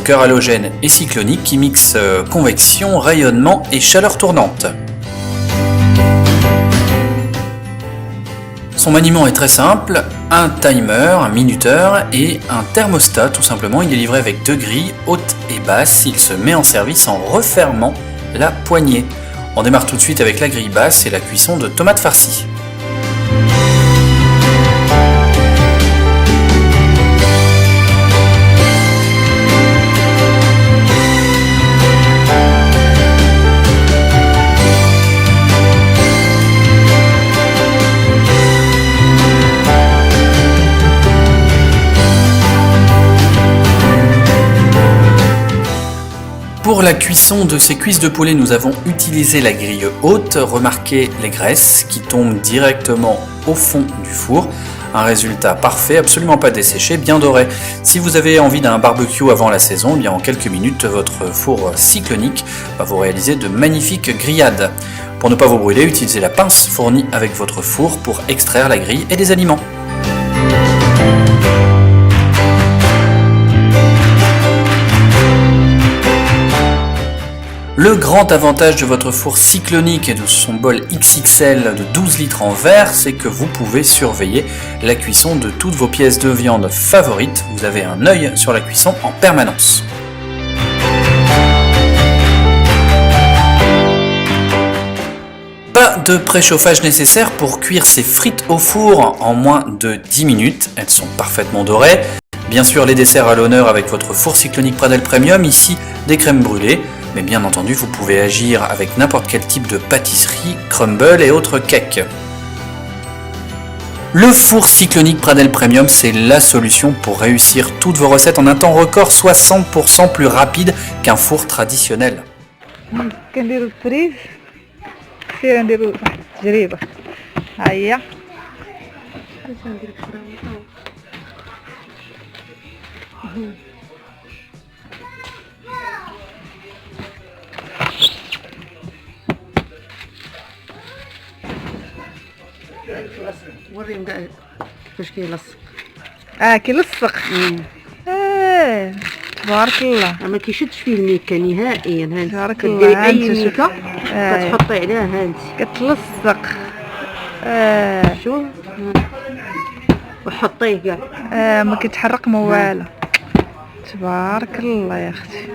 cœur halogène et cyclonique qui mixe convection, rayonnement et chaleur tournante. Son maniement est très simple, un timer, un minuteur et un thermostat tout simplement. Il est livré avec deux grilles, haute et basse. Il se met en service en refermant la poignée. On démarre tout de suite avec la grille basse et la cuisson de tomates farcies. Pour la cuisson de ces cuisses de poulet, nous avons utilisé la grille haute. Remarquez les graisses qui tombent directement au fond du four. Un résultat parfait, absolument pas desséché, bien doré. Si vous avez envie d'un barbecue avant la saison, eh bien en quelques minutes, votre four cyclonique va vous réaliser de magnifiques grillades. Pour ne pas vous brûler, utilisez la pince fournie avec votre four pour extraire la grille et les aliments. Le grand avantage de votre four cyclonique et de son bol XXL de 12 litres en verre, c'est que vous pouvez surveiller la cuisson de toutes vos pièces de viande favorites. Vous avez un œil sur la cuisson en permanence. Pas de préchauffage nécessaire pour cuire ces frites au four en moins de 10 minutes. Elles sont parfaitement dorées. Bien sûr, les desserts à l'honneur avec votre four cyclonique Pradel Premium, ici des crèmes brûlées. Mais bien entendu, vous pouvez agir avec n'importe quel type de pâtisserie, crumble et autres cakes. Le four cyclonique Pradel Premium, c'est la solution pour réussir toutes vos recettes en un temps record, 60% plus rapide qu'un four traditionnel. وريهم كاع كيفاش كيلصق. كيلصق. تبارك الله. ما كيشدش فيه الميكا نهائيا. هانت تبارك الله. اي ميكا كتحطي عليها هانت كتلصق. شوف وحطيه كاع. ما كيتحرق ما والو. تبارك الله يا اختي.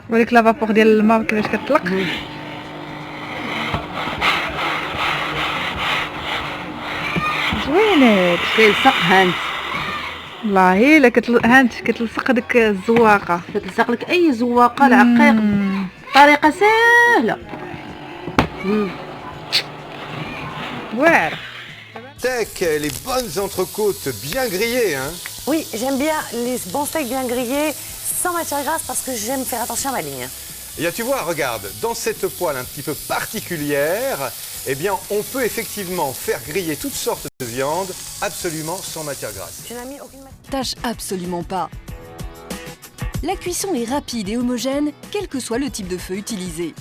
وليك لافابور ديال الماء كيفاش كتطلق. زوينات. كيلصق هانت. والله الا هانت كتلصق ديك الزواقه. كتلصق لك اي زواقه العقيق بطريقه سهله. واعر. Steak, les bonnes entrecôtes bien grillées, hein? Oui, j'aime bien les bons steaks bien grillés, sans matière grasse, parce que j'aime faire attention à ma ligne. Et bien, tu vois, regarde, dans cette poêle un petit peu particulière, eh bien, on peut effectivement faire griller toutes sortes de viandes absolument sans matière grasse. Tu n'as mis aucune matière. Tâche absolument pas. La cuisson est rapide et homogène, quel que soit le type de feu utilisé.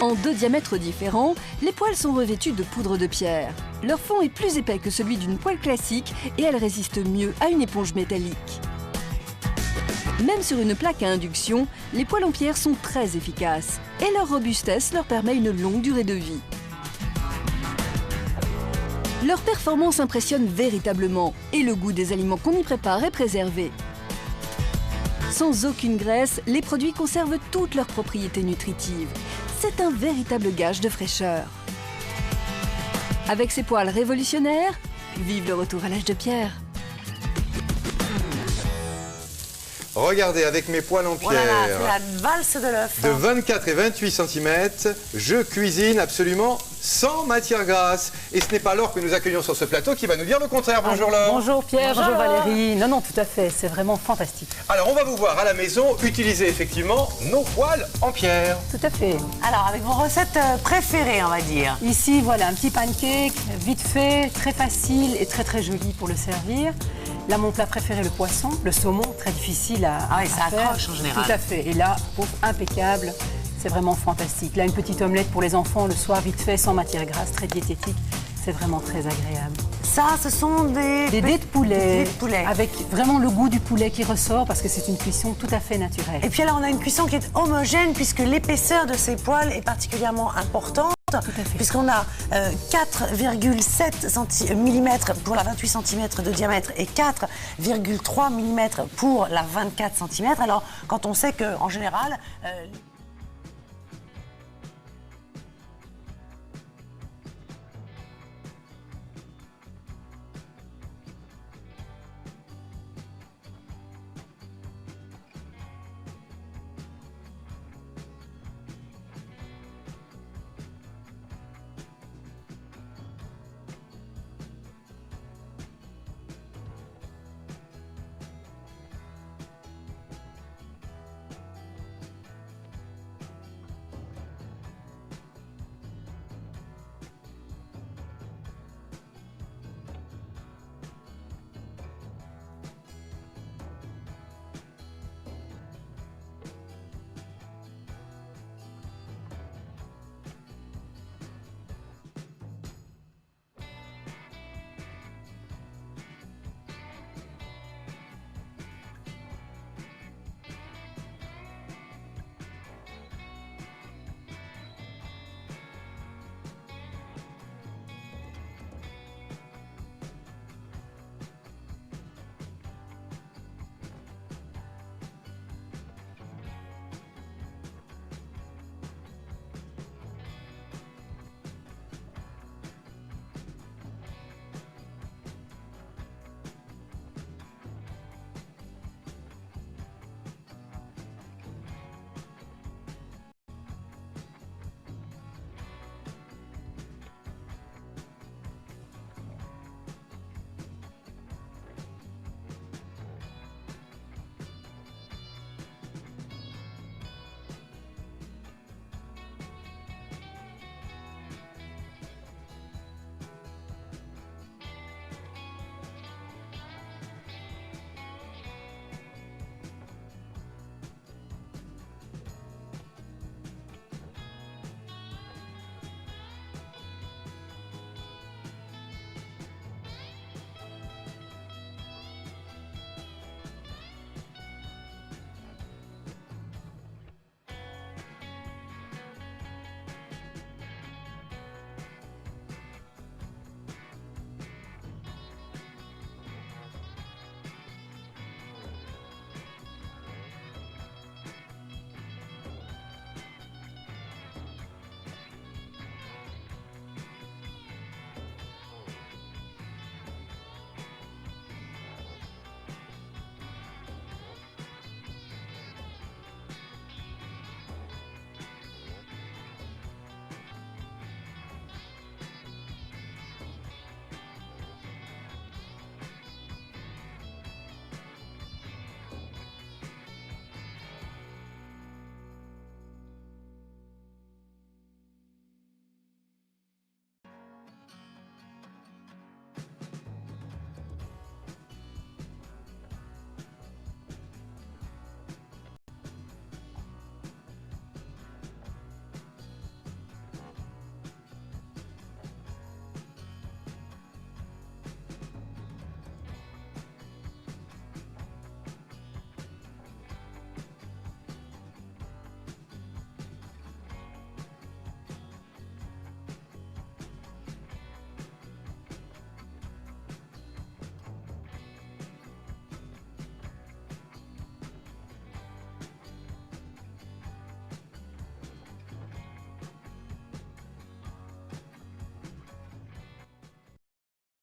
En deux diamètres différents, les poêles sont revêtues de poudre de pierre. Leur fond est plus épais que celui d'une poêle classique et elles résistent mieux à une éponge métallique. Même sur une plaque à induction, les poêles en pierre sont très efficaces et leur robustesse leur permet une longue durée de vie. Leur performance impressionne véritablement et le goût des aliments qu'on y prépare est préservé. Sans aucune graisse, les produits conservent toutes leurs propriétés nutritives. C'est un véritable gage de fraîcheur. Avec ces poêles révolutionnaires, vive le retour à l'âge de pierre. Regardez, avec mes poêles en pierre, Voilà, c'est la valse de l'œuf. de 24 et 28 cm, je cuisine absolument sans matière grasse. Et ce n'est pas Laure que nous accueillons sur ce plateau qui va nous dire le contraire. Bonjour Laure. Bonjour Pierre, Bonjour. bonjour Valérie. Non, non, tout à fait, c'est vraiment fantastique. Alors, on va vous voir à la maison utiliser effectivement nos poêles en pierre. Tout à fait. Alors, avec vos recettes préférées, on va dire. Ici, voilà, un petit pancake, vite fait, très facile et très très joli pour le servir. Là, mon plat préféré, le poisson, le saumon, très difficile à Ah oui, ça à faire. accroche en général. Tout à fait. Et là, impeccable, c'est vraiment fantastique. Là, une petite omelette pour les enfants le soir, vite fait, sans matière grasse, très diététique. C'est vraiment très agréable. Ça, ce sont des Des dés de poulet, dés de poulet. avec vraiment le goût du poulet qui ressort parce que c'est une cuisson tout à fait naturelle. Et puis alors, on a une cuisson qui est homogène puisque l'épaisseur de ces poêles est particulièrement importante. Tout à fait. Puisqu'on a 4,7 mm pour la 28 cm de diamètre et 4,3 mm pour la 24 cm. Alors, quand on sait qu'en général...